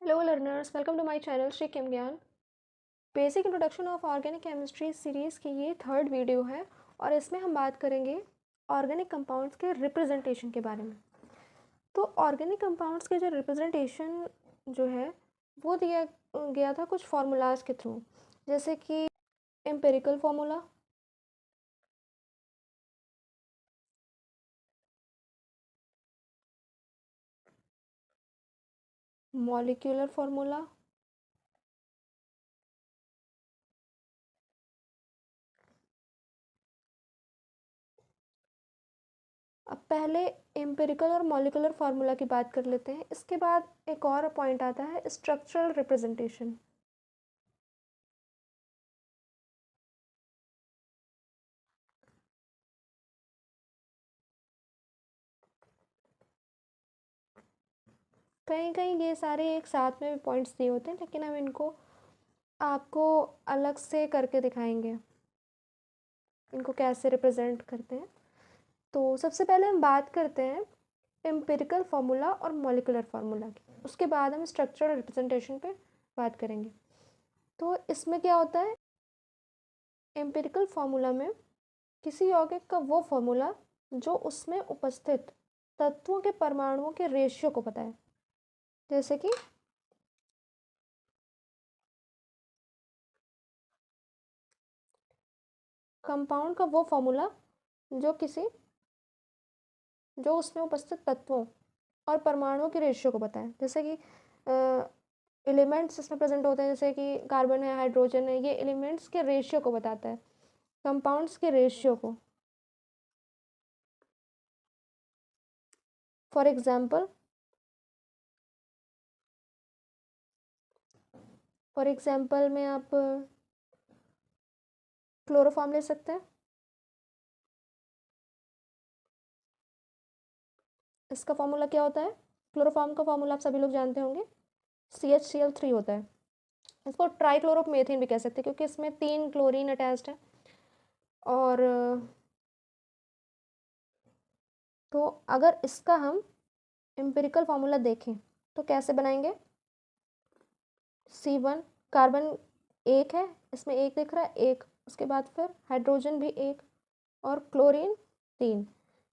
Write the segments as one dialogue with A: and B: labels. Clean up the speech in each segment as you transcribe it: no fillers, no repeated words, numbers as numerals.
A: Hello learners, welcome to my channel Shri केम ज्ञान। Basic introduction of organic chemistry series की ये third video है और इसमें हम बात करेंगे ऑर्गेनिक कंपाउंड्स के रिप्रेजेंटेशन के बारे में। तो ऑर्गेनिक कंपाउंड्स के जो रिप्रेजेंटेशन जो है वो दिया गया था कुछ फार्मूलाज के थ्रू, जैसे कि एम्पिरिकल फार्मूला, मॉलिक्यूलर फार्मूला, अब पहले एम्पिरिकल और मॉलिक्यूलर फार्मूला की बात कर लेते हैं। इसके बाद एक और पॉइंट आता है स्ट्रक्चरल रिप्रेजेंटेशन। कहीं कहीं ये सारे एक साथ में भी पॉइंट्स दिए होते हैं, लेकिन हम इनको आपको अलग से करके दिखाएंगे, इनको कैसे रिप्रेजेंट करते हैं। तो सबसे पहले हम बात करते हैं एम्पिरिकल फार्मूला और मॉलिक्यूलर फार्मूला की, उसके बाद हम स्ट्रक्चरल रिप्रेजेंटेशन पे बात करेंगे। तो इसमें क्या होता है, एम्पिरिकल फार्मूला में किसी यौगिक का वो फार्मूला जो उसमें उपस्थित तत्वों के परमाणुओं के रेशियो को बताए। जैसे कि कंपाउंड का वो फार्मूला जो उसमें उपस्थित तत्वों और परमाणुओं के रेशियो को बताएं। जैसे कि एलिमेंट्स इसमें प्रेजेंट होते हैं, जैसे कि कार्बन है, हाइड्रोजन है, ये एलिमेंट्स के रेशियो को बताता है, कंपाउंड्स के रेशियो को। फॉर एग्जाम्पल में आप क्लोरोफॉर्म ले सकते हैं। इसका फॉर्मूला क्या होता है, क्लोरोफॉर्म का फॉर्मूला आप सभी लोग जानते होंगे, CH3 होता है। इसको ट्राइक्लोरोमेथेन भी कह सकते हैं क्योंकि इसमें 3 क्लोरीन अटैच्ड है। और तो अगर इसका हम एम्पिरिकल फार्मूला देखें तो कैसे बनाएंगे, C1 कार्बन एक है, इसमें एक दिख रहा है, एक, उसके बाद फिर हाइड्रोजन भी एक और क्लोरीन 3।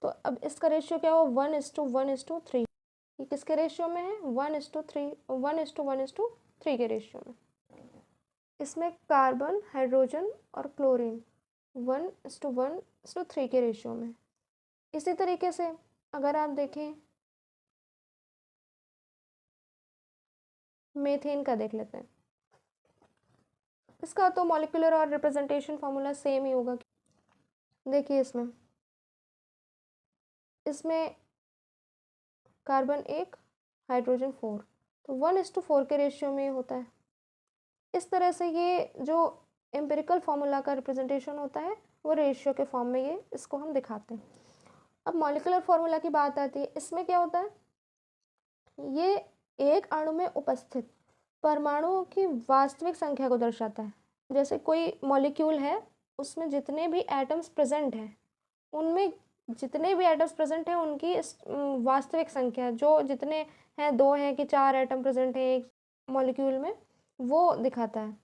A: तो अब इसका रेशियो क्या हो, 1:1:3। ये किसके रेशियो में है, 1:3, 1:1:3 के रेशियो में। इसमें कार्बन, हाइड्रोजन और क्लोरीन 1:1:3 के रेशियो में। इसी तरीके से अगर आप देखें मीथेन का, देख लेते हैं। इसका तो मॉलिक्यूलर और रिप्रेजेंटेशन फार्मूला सेम ही होगा। देखिए इसमें कार्बन एक, हाइड्रोजन 4, तो 1:4 के रेशियो में होता है। इस तरह से ये जो एम्पिरिकल फार्मूला का रिप्रेजेंटेशन होता है वो रेशियो के फॉर्म में ये इसको हम दिखाते हैं। अब मॉलिक्यूलर फार्मूला की बात आती है, इसमें क्या होता है, ये एक अणु में उपस्थित परमाणुओं की वास्तविक संख्या को दर्शाता है। जैसे कोई मॉलिक्यूल है, उसमें जितने भी एटम्स प्रेजेंट हैं, उनमें जितने भी एटम्स प्रेजेंट हैं उनकी वास्तविक संख्या, जो जितने हैं, 2 हैं कि 4 एटम प्रेजेंट हैं एक मॉलिक्यूल में, वो दिखाता है।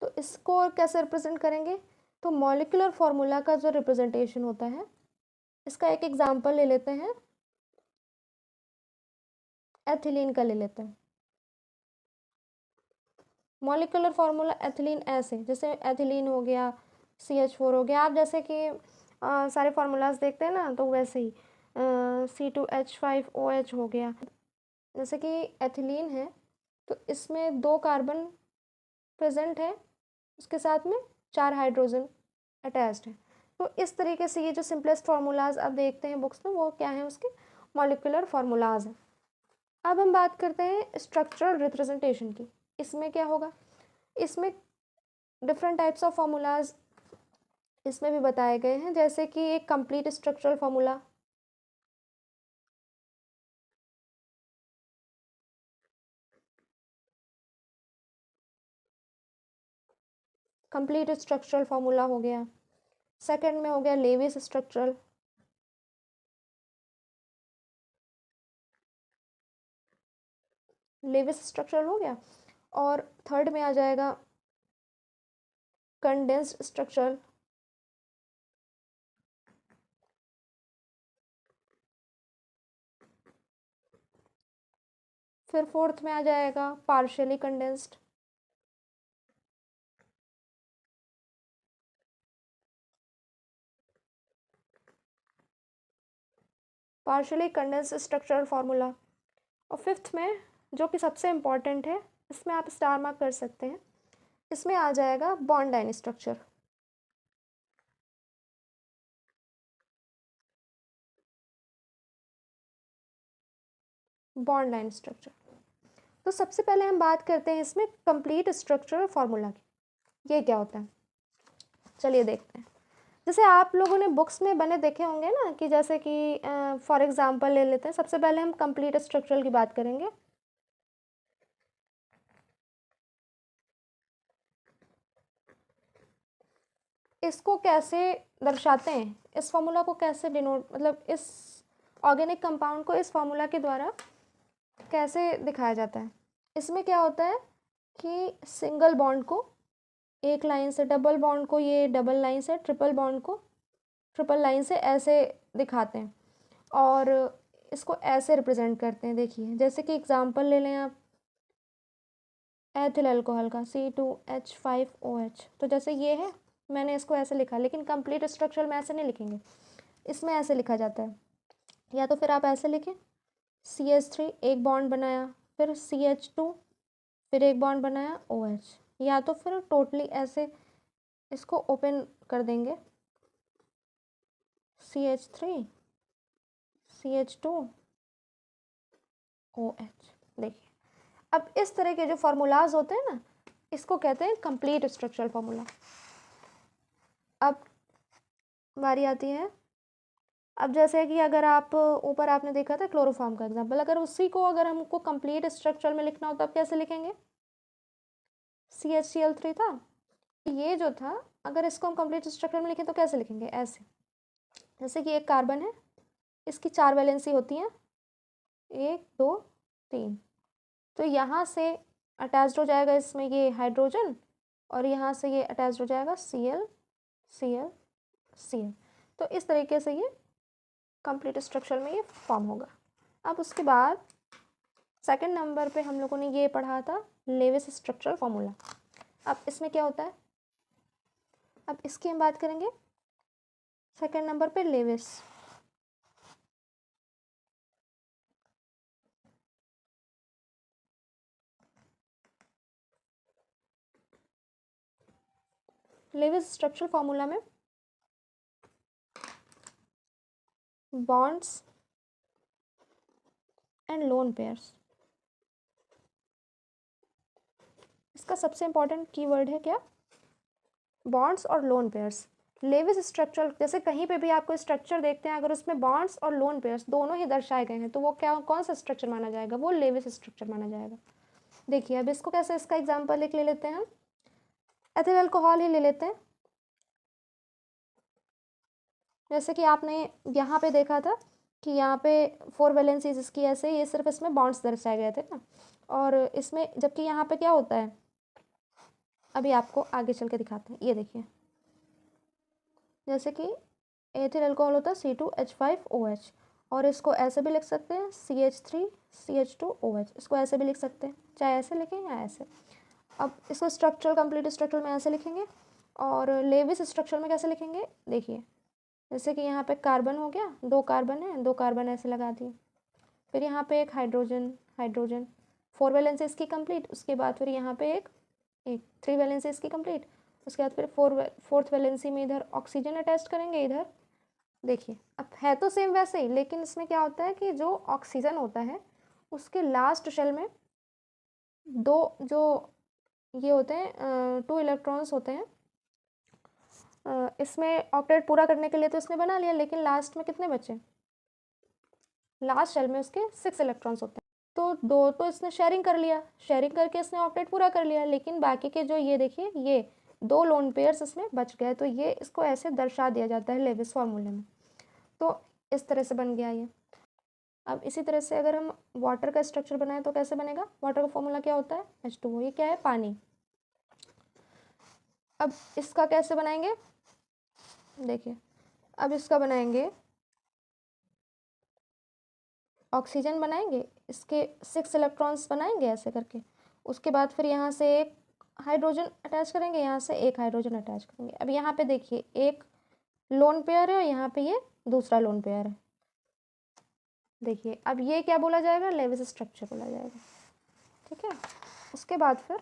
A: तो इसको और कैसे रिप्रेजेंट करेंगे, तो मॉलिक्यूलर फार्मूला का जो रिप्रेजेंटेशन होता है, इसका एक एग्जांपल ले लेते हैं, एथिलीन का ले लेते हैं। मॉलिक्यूलर फार्मूला एथिलीन ऐसे, जैसे एथिलीन हो गया, CH4 हो गया, आप जैसे कि सारे फार्मूलाज देखते हैं ना, तो वैसे ही C2H5OH हो गया। जैसे कि एथिलीन है तो इसमें 2 कार्बन प्रेजेंट है, उसके साथ में 4 हाइड्रोजन अटैच्ड है। तो इस तरीके से ये जो सिंपलेस्ट फार्मूलाज आप देखते हैं बुक्स में, वो क्या है, उसके मॉलिक्यूलर फार्मूलाज हैं। अब हम बात करते हैं स्ट्रक्चरल रिप्रेजेंटेशन की। इसमें क्या होगा, इसमें डिफरेंट टाइप्स ऑफ फार्मूलाज इसमें भी बताए गए हैं, जैसे कि एक complete structural formula, complete structural formula हो गया। सेकंड में हो गया लेविस स्ट्रक्चरल, लेविस स्ट्रक्चर हो गया। और थर्ड में आ जाएगा कंडेंस्ड स्ट्रक्चर। फिर फोर्थ में आ जाएगा partially condensed. Partially condensed structural formula. और फिफ्थ में जो कि सबसे इम्पॉर्टेंट है, इसमें आप स्टार मार्क कर सकते हैं, इसमें आ जाएगा bond line structure. Bond line structure. तो सबसे पहले हम बात करते हैं इसमें कंप्लीट स्ट्रक्चरल फार्मूला की। ये क्या होता है, चलिए देखते हैं। जैसे आप लोगों ने बुक्स में बने देखे होंगे ना, कि जैसे कि फॉर एग्जांपल ले लेते हैं, सबसे पहले हम कंप्लीट स्ट्रक्चरल की बात करेंगे। इसको कैसे दर्शाते हैं, इस फार्मूला को कैसे डिनोट, मतलब इस ऑर्गेनिक कंपाउंड को इस फार्मूला के द्वारा कैसे दिखाया जाता है। इसमें क्या होता है कि सिंगल बॉन्ड को एक लाइन से, डबल बॉन्ड को ये डबल लाइन से, ट्रिपल बॉन्ड को ट्रिपल लाइन से ऐसे दिखाते हैं और इसको ऐसे रिप्रेजेंट करते हैं। देखिए जैसे कि एग्जांपल ले लें आप, एथिल अल्कोहल का C2H5OH। तो जैसे ये है, मैंने इसको ऐसे लिखा, लेकिन कंप्लीट स्ट्रक्चर में ऐसे नहीं लिखेंगे, इसमें ऐसे लिखा जाता है। या तो फिर आप ऐसे लिखें, CH3 एक बॉन्ड बनाया, फिर CH2, फिर एक बॉन्ड बनाया OH। या तो फिर टोटली ऐसे इसको ओपन कर देंगे, CH3 CH2 OH। देखिए अब इस तरह के जो फार्मूलाज होते हैं ना, इसको कहते हैं कंप्लीट स्ट्रक्चरल फार्मूला। अब बारी आती है, अब जैसे कि अगर आप ऊपर आपने देखा था क्लोरोफॉर्म का एग्जांपल, अगर उसी को अगर हमको कंप्लीट स्ट्रक्चर में लिखना हो तो आप कैसे लिखेंगे, CHCl3 था, ये जो था, अगर इसको हम कंप्लीट स्ट्रक्चर में लिखें तो कैसे लिखेंगे, ऐसे। जैसे कि एक कार्बन है, इसकी 4 वैलेंसी होती हैं, 1 2 3। तो यहाँ से अटैच्ड हो जाएगा इसमें ये हाइड्रोजन, और यहाँ से ये अटैच्ड हो जाएगा Cl Cl Cl। तो इस तरीके से ये कंप्लीट स्ट्रक्चर में ये फॉर्म होगा। अब उसके बाद सेकंड नंबर पे हम लोगों ने ये पढ़ा था लेविस स्ट्रक्चरल फार्मूला। अब इसमें क्या होता है, अब इसकी हम बात करेंगे सेकंड नंबर पे लेविस। लेविस स्ट्रक्चरल फार्मूला में बॉन्ड्स एंड लोन पेयर्स, इसका सबसे इंपॉर्टेंट कीवर्ड है क्या, बॉन्ड्स और लोन पेयर्स। लेविस स्ट्रक्चर, जैसे कहीं पे भी आपको स्ट्रक्चर देखते हैं, अगर उसमें बॉन्ड्स और लोन पेयर्स दोनों ही दर्शाए गए हैं तो वो क्या, कौन सा स्ट्रक्चर माना जाएगा, वो लेविस स्ट्रक्चर माना जाएगा। देखिए अब इसको कैसे, इसका एग्जांपल एक ले लेते हैं हम, एथिल अल्कोहल ही ले लेते हैं। जैसे कि आपने यहाँ पे देखा था कि यहाँ पे 4 वैलेंसीज इसकी ऐसे, ये सिर्फ इसमें बॉन्ड्स दर्शाए गए थे ना, और इसमें जबकि यहाँ पे क्या होता है, अभी आपको आगे चल के दिखाते हैं। ये देखिए जैसे कि एथिल अल्कोहल होता है C2H5OH, और इसको ऐसे भी लिख सकते हैं CH3CH2OH, इसको ऐसे भी लिख सकते हैं, चाहे ऐसे लिखें या ऐसे। अब इसको स्ट्रक्चर, कंप्लीट स्ट्रक्चर में ऐसे लिखेंगे, और लेविस स्ट्रक्चर में कैसे लिखेंगे, देखिए जैसे कि यहाँ पे कार्बन हो गया, 2 कार्बन है, 2 कार्बन ऐसे लगा दिए, फिर यहाँ पे एक हाइड्रोजन, हाइड्रोजन 4 वैलेंसी इसकी कंप्लीट, उसके बाद फिर यहाँ पे एक 3 वैलेंसी इसकी कंप्लीट, उसके बाद फिर फोर्थ वैलेंसी में इधर ऑक्सीजन अटैच करेंगे इधर। देखिए अब है तो सेम वैसे ही, लेकिन इसमें क्या होता है कि जो ऑक्सीजन होता है उसके लास्ट शेल में दो जो ये होते हैं 2 इलेक्ट्रॉन्स होते हैं। इसमें ऑक्टेट पूरा करने के लिए तो इसने बना लिया, लेकिन लास्ट में कितने बचे, लास्ट शेल में उसके 6 इलेक्ट्रॉन्स होते हैं। तो 2 तो इसने शेयरिंग कर लिया, शेयरिंग करके इसने ऑक्टेट पूरा कर लिया, लेकिन बाकी के जो ये देखिए ये 2 लोन पेयर्स इसमें बच गए, तो ये इसको ऐसे दर्शा दिया जाता है लेविस फार्मूले में। तो इस तरह से बन गया ये। अब इसी तरह से अगर हम वाटर का स्ट्रक्चर बनाएं तो कैसे बनेगा? वाटर का फॉर्मूला क्या होता है? H2O। ये क्या है? पानी। अब इसका कैसे बनाएंगे? देखिए, अब इसका बनाएंगे, ऑक्सीजन बनाएंगे, इसके 6 इलेक्ट्रॉन्स बनाएंगे ऐसे करके, उसके बाद फिर यहाँ से एक हाइड्रोजन अटैच करेंगे, यहाँ से एक हाइड्रोजन अटैच करेंगे। अब यहाँ पे देखिए एक लोन पेयर है और यहाँ पे ये दूसरा लोन पेयर है। देखिए अब ये क्या बोला जाएगा? लेविस स्ट्रक्चर बोला जाएगा। ठीक है, उसके बाद फिर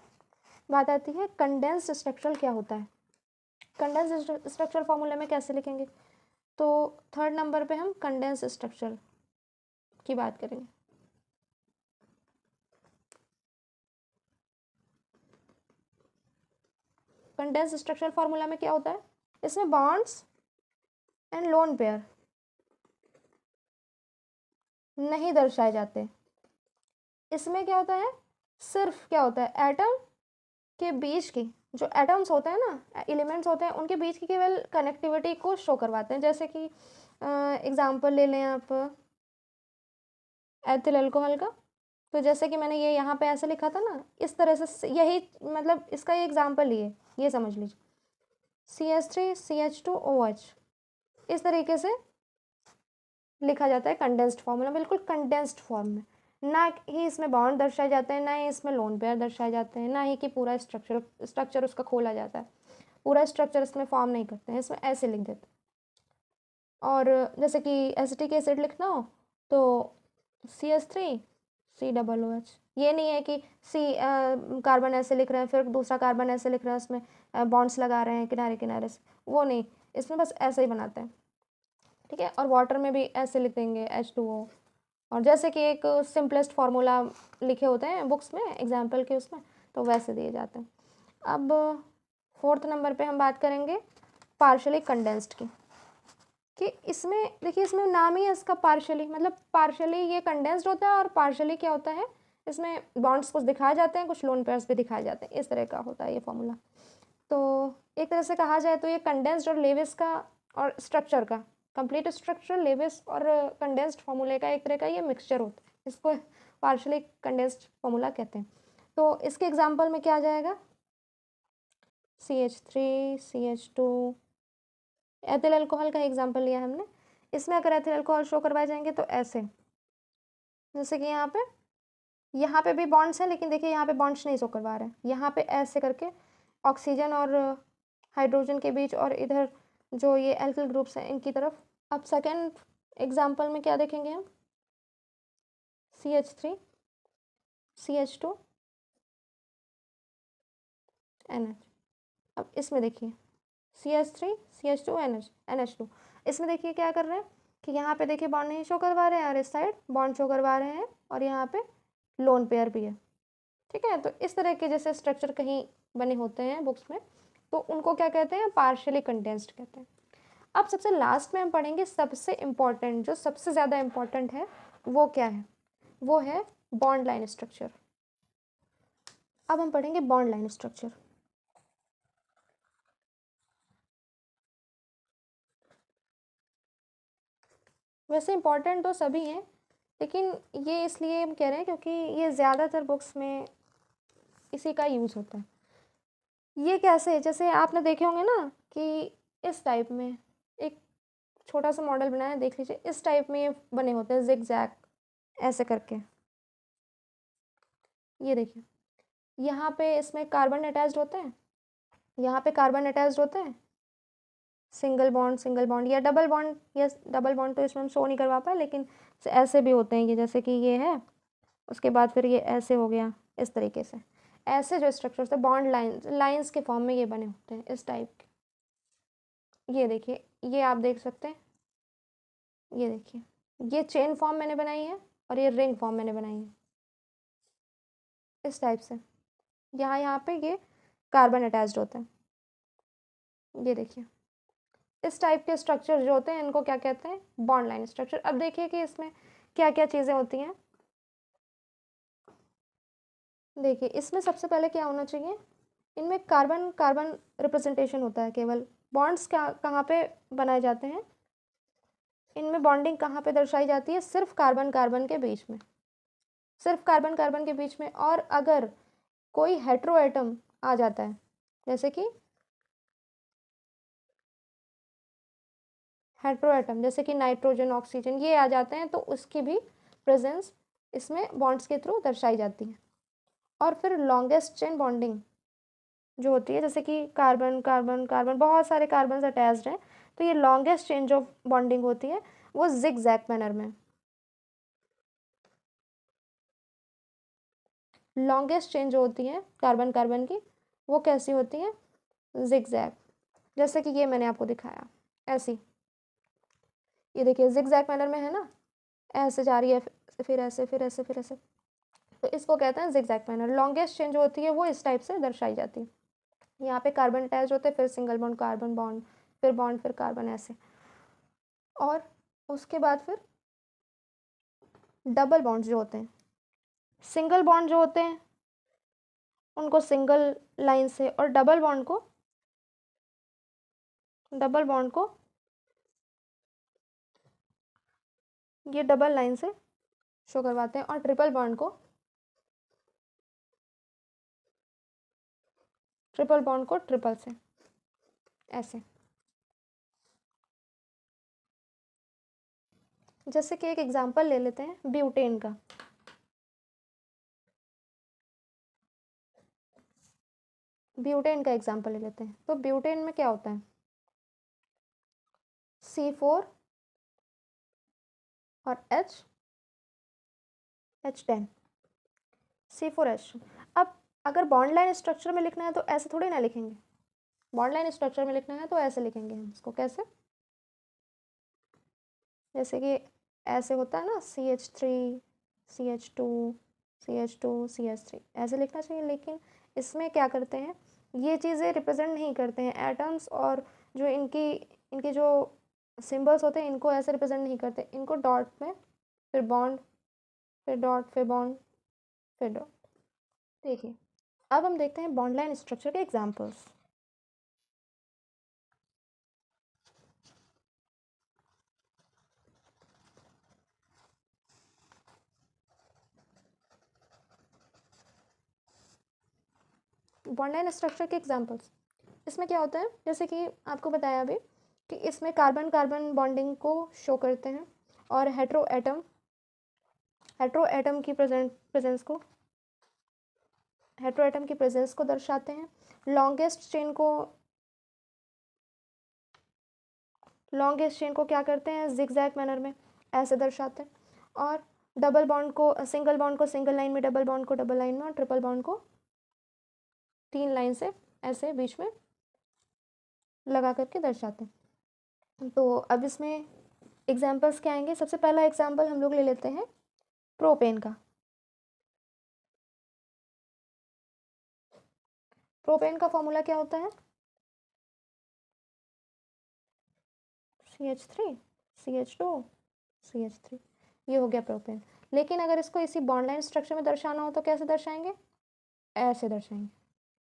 A: बात आती है कंडेंस्ड स्ट्रक्चर क्या होता है। कंडेंस्ड स्ट्रक्चर फॉर्मूले में कैसे लिखेंगे? तो 3rd नंबर पे हम कंडेंस्ड स्ट्रक्चर की बात करेंगे। कंडेंस्ड स्ट्रक्चर फॉर्मूला में क्या होता है? इसमें बॉन्ड्स एंड लोन पेयर नहीं दर्शाए जाते। इसमें क्या होता है? सिर्फ क्या होता है? एटम के बीच की जो एटम्स होते हैं ना, एलिमेंट्स होते हैं, उनके बीच की केवल कनेक्टिविटी को शो करवाते हैं। जैसे कि एग्जांपल ले लें आप एथिल अल्कोहल का, तो जैसे कि मैंने ये यहाँ पे ऐसे लिखा था ना, इस तरह से, यही मतलब इसका ये एग्जांपल लिए, ये समझ लीजिए CH3CH2OH, इस तरीके से लिखा जाता है कंडेंस्ड फॉर्मूला, बिल्कुल कंडेंस्ड फॉर्म में। ना ही इसमें बॉन्ड दर्शाए जाते हैं, ना ही इसमें लोन पेयर दर्शाए जाते हैं, ना ही कि पूरा स्ट्रक्चर उसका खोला जाता है। पूरा स्ट्रक्चर इसमें फॉर्म नहीं करते हैं, इसमें ऐसे लिख देते हैं। और जैसे कि एसिटिक एसिड लिखना हो तो CH3COOH। ये नहीं है कि कार्बन ऐसे लिख रहे हैं फिर दूसरा कार्बन ऐसे लिख रहे हैं, उसमें बॉन्ड्स लगा रहे हैं किनारे किनारे से, वो नहीं, इसमें बस ऐसे ही बनाते हैं। ठीक है, और वाटर में भी ऐसे लिख देंगे H2O। और जैसे कि एक सिंपलेस्ट फार्मूला लिखे होते हैं बुक्स में एग्जाम्पल के, उसमें तो वैसे दिए जाते हैं। अब 4th नंबर पे हम बात करेंगे पार्शली कंडेंस्ड की, कि इसमें देखिए, इसमें नाम ही है इसका पार्शली, मतलब पार्शली ये कंडेंस्ड होता है और पार्शली क्या होता है, इसमें बॉन्ड्स कुछ दिखाए जाते हैं, कुछ लोन पेयर्स भी दिखाए जाते हैं, इस तरह का होता है ये फॉर्मूला। तो एक तरह से कहा जाए तो ये कंडेंस्ड और लेविस का और स्ट्रक्चर का कंप्लीट स्ट्रक्चर, लेविस और कंडेंस्ड फॉर्मूले का एक तरह का ये मिक्सचर होता है, इसको पार्शली कंडेंस्ड फॉर्मूला कहते हैं। तो इसके एग्जाम्पल में क्या आ जाएगा? CH3CH2, एथिल अल्कोहल का एग्जाम्पल लिया हमने। इसमें अगर एथिल अल्कोहल शो करवाए जाएंगे तो ऐसे, जैसे कि यहाँ पे भी बॉन्ड्स हैं, लेकिन देखिए यहाँ पे बॉन्ड्स नहीं शो करवा रहे हैं, यहाँ पे ऐसे करके ऑक्सीजन और हाइड्रोजन के बीच, और इधर जो ये एल्किल ग्रुप्स हैं इनकी तरफ। अब सेकेंड एग्जाम्पल में क्या देखेंगे हम? CH3CH2NH। अब इसमें देखिए CH3CH2NH NH2, इसमें देखिए क्या कर रहे हैं कि यहाँ पे देखिए बॉन्ड नहीं शो करवा रहे हैं और इस साइड बॉन्ड शो करवा रहे हैं, और यहाँ पे लोन पेयर भी है। ठीक है, तो इस तरह के जैसे स्ट्रक्चर कहीं बने होते हैं बुक्स में, तो उनको क्या कहते हैं? पार्शियली कंडेंस्ड कहते हैं। अब सबसे लास्ट में हम पढ़ेंगे सबसे इम्पॉर्टेंट, जो सबसे ज़्यादा इम्पॉर्टेंट है, वो क्या है? वो है बॉन्ड लाइन स्ट्रक्चर। अब हम पढ़ेंगे बॉन्ड लाइन स्ट्रक्चर। वैसे इम्पॉर्टेंट तो सभी हैं, लेकिन ये इसलिए हम कह रहे हैं क्योंकि ये ज़्यादातर बुक्स में इसी का यूज़ होता है। ये कैसे? जैसे आपने देखे होंगे ना कि इस टाइप में एक छोटा सा मॉडल बनाया है, देख लीजिए, इस टाइप में ये बने होते हैं जिग जैग ऐसे करके। ये देखिए, यहाँ पे इसमें कार्बन अटैच्ड होते हैं, यहाँ पे कार्बन अटैच्ड होते हैं, सिंगल बॉन्ड या डबल बॉन्ड, या डबल बॉन्ड तो इसमें हम शो नहीं करवा पाए, लेकिन ऐसे भी होते हैं ये, जैसे कि ये है, उसके बाद फिर ये ऐसे हो गया, इस तरीके से। ऐसे जो स्ट्रक्चर्स है बॉन्ड लाइंस के फॉर्म में ये बने होते हैं इस टाइप के। ये देखिए, ये आप देख सकते हैं, ये देखिए, ये चेन फॉर्म मैंने बनाई है और ये रिंग फॉर्म मैंने बनाई है इस टाइप से। यहाँ पे ये कार्बन अटैच्ड होते हैं, ये देखिए। इस टाइप के स्ट्रक्चर जो होते हैं इनको क्या कहते हैं? Bond line structure. अब देखिए कि इसमें क्या क्या चीज़ें होती हैं। देखिए, इसमें सबसे पहले क्या होना चाहिए? इनमें कार्बन कार्बन रिप्रेजेंटेशन होता है केवल। बॉन्ड्स क्या कहाँ पे बनाए जाते हैं? इनमें बॉन्डिंग कहाँ पे दर्शाई जाती है? सिर्फ कार्बन कार्बन के बीच में, सिर्फ कार्बन कार्बन के बीच में। और अगर कोई हेट्रो एटम आ जाता है, जैसे कि हेट्रो एटम जैसे कि नाइट्रोजन, ऑक्सीजन, ये आ जाते हैं, तो उसकी भी प्रेजेंस इसमें बॉन्ड्स के थ्रू दर्शाई जाती है। और फिर लॉन्गेस्ट चेन बॉन्डिंग जो होती है, जैसे कि कार्बन कार्बन कार्बन, बहुत सारे कार्बन अटैच्ड हैं, तो ये लॉन्गेस्ट चेन जो बॉन्डिंग होती है वो जिग जैग मैनर में। लॉन्गेस्ट चेन जो होती है कार्बन कार्बन की, वो कैसी होती है? जिग जैग, जैसे कि ये मैंने आपको दिखाया ऐसी। ये देखिए जिग जैग मैनर में है ना, ऐसे जा रही है, फिर ऐसे, फिर ऐसे, फिर ऐसे, तो इसको कहते हैं zig zag manner. Longest chain जो होती है वो इस टाइप से दर्शाई जाती है। यहाँ पे कार्बन अटैच होते हैं, फिर सिंगल बॉन्ड, कार्बन बॉन्ड, फिर कार्बन, ऐसे। और उसके बाद फिर डबल बॉन्ड्स जो होते हैं, सिंगल बॉन्ड जो होते हैं उनको सिंगल लाइन से, और डबल बॉन्ड को ये डबल लाइन से शो करवाते हैं, और ट्रिपल बॉन्ड को ट्रिपल से, ऐसे। जैसे कि एक एग्जांपल ले लेते हैं ब्यूटेन का। ब्यूटेन का एग्जांपल ले लेते हैं, तो ब्यूटेन में क्या होता है? C4 और H10, C4H। अब अगर बॉन्ड लाइन स्ट्रक्चर में लिखना है तो ऐसे थोड़ी ना लिखेंगे, बॉन्ड लाइन स्ट्रक्चर में लिखना है तो ऐसे लिखेंगे हम इसको। कैसे? जैसे कि ऐसे होता है ना, CH3 CH2 CH2 CH3, ऐसे लिखना चाहिए। लेकिन इसमें क्या करते हैं, ये चीज़ें रिप्रेजेंट नहीं करते हैं एटम्स, और जो इनकी इनके जो सिंबल्स होते हैं इनको ऐसे रिप्रेजेंट नहीं करते, इनको डॉट में, फिर बॉन्ड, फिर डॉट, फिर बॉन्ड, फिर डॉट। देखिए अब हम देखते हैं बॉन्ड लाइन स्ट्रक्चर के एग्जांपल्स। बॉन्ड लाइन स्ट्रक्चर के एग्जांपल्स, इसमें क्या होता है, जैसे कि आपको बताया अभी कि इसमें कार्बन कार्बन बॉन्डिंग को शो करते हैं, और हेट्रो एटम की प्रेजेंस को दर्शाते हैं। लॉन्गेस्ट चेन को क्या करते हैं? जिगजैग मैनर में ऐसे दर्शाते हैं। और सिंगल बॉन्ड को सिंगल लाइन में, डबल बॉन्ड को डबल लाइन में, और ट्रिपल बॉन्ड को 3 लाइन से ऐसे बीच में लगा करके दर्शाते हैं। तो अब इसमें एग्जाम्पल्स क्या आएंगे? सबसे पहला एग्जाम्पल हम लोग ले लेते हैं प्रोपेन का। प्रोपेन का फॉर्मूला क्या होता है? CH3 CH2 CH3, ये हो गया प्रोपेन। लेकिन अगर इसको इसी बॉन्ड लाइन स्ट्रक्चर में दर्शाना हो तो कैसे दर्शाएंगे? ऐसे दर्शाएंगे,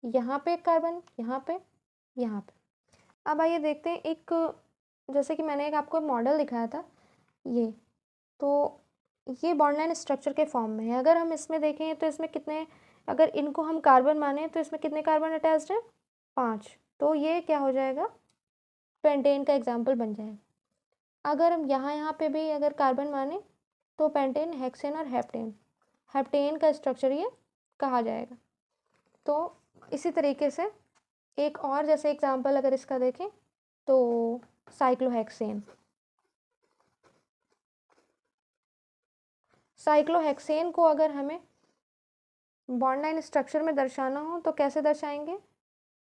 A: यहाँ पे एक कार्बन, यहाँ पे, यहाँ पे। अब आइए देखते हैं एक, जैसे कि मैंने एक आपको मॉडल दिखाया था ये, तो ये बॉन्ड लाइन स्ट्रक्चर के फॉर्म में है। अगर हम इसमें देखें तो इसमें कितने, अगर इनको हम कार्बन माने तो इसमें कितने कार्बन अटैच्ड हैं? 5। तो ये क्या हो जाएगा? पेंटेन का एग्जाम्पल बन जाएगा। अगर हम यहाँ पे भी अगर कार्बन माने तो पेंटेन, हेक्सेन और हेप्टेन का स्ट्रक्चर ये कहा जाएगा। तो इसी तरीके से एक और जैसे एग्जाम्पल अगर इसका देखें तो साइक्लोहेक्सेन को अगर हमें बॉन्ड लाइन स्ट्रक्चर में दर्शाना हो तो कैसे दर्शाएंगे?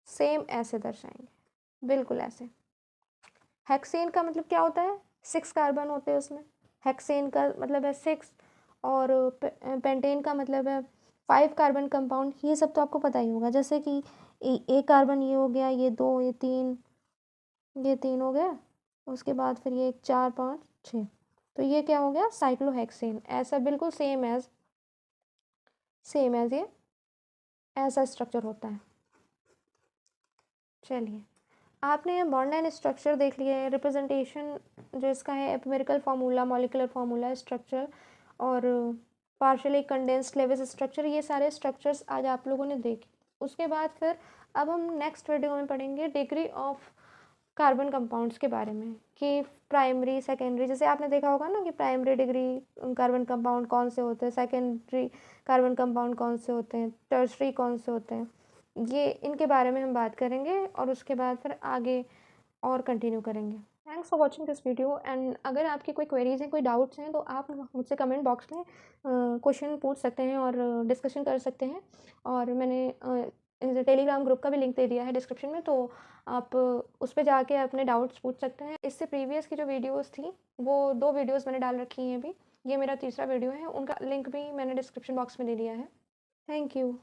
A: सेम ऐसे दर्शाएंगे, बिल्कुल ऐसे। हेक्सेन का मतलब क्या होता है? 6 कार्बन होते हैं उसमें। हेक्सेन का मतलब है 6, और पेंटेन का मतलब है 5 कार्बन कंपाउंड। ये सब तो आपको पता ही होगा, जैसे कि एक कार्बन ये हो गया, ये 2, ये 3 हो गया, उसके बाद फिर ये 4 5 6, तो ये क्या हो गया? साइक्लोहेक्सेन। ऐसा बिल्कुल सेम एज ये ऐसा स्ट्रक्चर होता है। चलिए आपने बॉन्ड एंड स्ट्रक्चर देख लिया है, रिप्रेजेंटेशन जो इसका है, एपिमेरिकल फार्मूला, मॉलिक्यूलर फार्मूला, स्ट्रक्चर और पार्शियली कंडेंस्ड लेविस स्ट्रक्चर, ये सारे स्ट्रक्चर्स आज आप लोगों ने देखे। उसके बाद फिर अब हम नेक्स्ट वीडियो में पढ़ेंगे डिग्री ऑफ कार्बन कंपाउंड्स के बारे में, कि प्राइमरी सेकेंडरी, जैसे आपने देखा होगा ना कि प्राइमरी डिग्री कार्बन कंपाउंड कौन से होते हैं, सेकेंडरी कार्बन कंपाउंड कौन से होते हैं, टर्शरी कौन से होते हैं, ये इनके बारे में हम बात करेंगे और उसके बाद फिर आगे और कंटिन्यू करेंगे। Thanks for watching this video and अगर आपकी कोई क्वेरीज हैं, कोई डाउट्स हैं, तो आप मुझसे कमेंट बॉक्स में क्वेश्चन पूछ सकते हैं और डिस्कशन कर सकते हैं। और मैंने टेलीग्राम ग्रुप का भी लिंक दे दिया है डिस्क्रिप्शन में, तो आप उस पर जाके अपने डाउट्स पूछ सकते हैं। इससे प्रीवियस की जो वीडियोस थी, वो 2 वीडियोस मैंने डाल रखी हैं अभी, ये मेरा तीसरा वीडियो है, उनका लिंक भी मैंने डिस्क्रिप्शन बॉक्स में दे दिया है। Thank you.